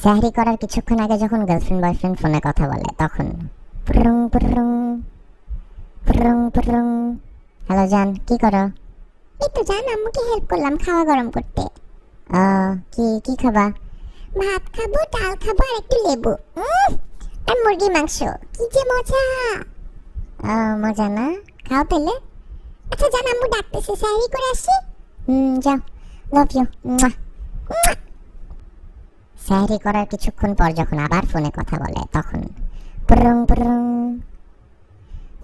সাহরি করার কিছুক্ষণ আগে যখন গার্লফ্রেন্ড বয়ফ্রেন্ড ফোনে কথা বলে তখন পুরুং পুরুং পুরুং পুরুং। হ্যালো জান, কি করো? এই তো জান, আম্মুকে হেল্প করলাম খাওয়া গরম করতে। কি কি খাবা? ভাত খাবো, ডাল খাবো আর একটু লেবু আর মুরগি মাংস। কি যে মজা! মজা না? খাও পেলে। আচ্ছা জান, আম্মু ডাকতেছে, সাহরি করে আসি। যাও, লাভ ইউ। সাহরি করার কিছুক্ষণ পর যখন আবার ফোনে কথা বলে তখন পুরুং পুরুং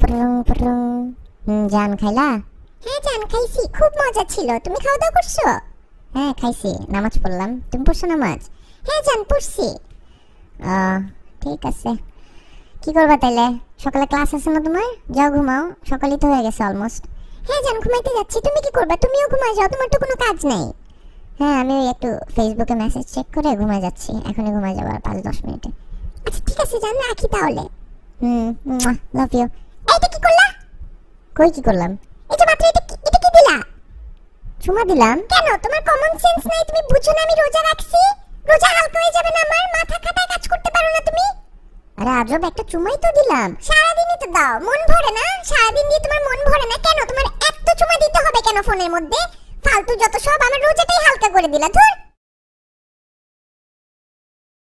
পুরুং পুরুং। জান খাইলা? হ্যাঁ জান খাইছি, খুব মজা ছিল। তুমি খাওয়া দাওয়া করছো? হ্যাঁ খাইছি, নামাজ পড়লাম। তুমি পড়ছো নামাজ? হ্যাঁ জান পড়ছি। ঠিক আছে, কি করবা তাইলে? সকালে ক্লাস আছে না তোমার? যাও ঘুমাও, সকালই তো হয়ে গেছে অলমোস্ট। হ্যাঁ জান ঘুমাইতে যাচ্ছি। তুমি কি করবা? তুমিও ঘুমাই যাও, তোমার তো কোনো কাজ নেই। হ্যাঁ আমি একটু ফেসবুকে মেসেজ চেক করে ঘুমাই যাচ্ছি, এখনই ঘুমাই যাবো আর 5-10 মিনিটে। আচ্ছা ঠিক আছে জান, রাখি তাহলে। Love you. এইটা কি করলা? কই কি করলাম? এই যে মাত্র এটা কি দিলা? চুমা দিলাম? কেন, তোমার কমন সেন্স নাই? তুমি বুঝো না আমি রোজা রাখছি? রোজা হালকা হয়ে যাবে না আমার? মাথা খাটায় কাজ করতে পারো না তুমি? আরে আজব, একটা চুমাই তো দিলাম। সারাদিনই তো দাও, মন ভরে না? সারাদিন দিয়ে তোমার মন ভরে না কেন? তোমার এত চুমা দিতে হবে কেন ফোনের মধ্যে? ফালতু যত সব, আমার রোজাটাই হালকা করে দিলা। ধুর।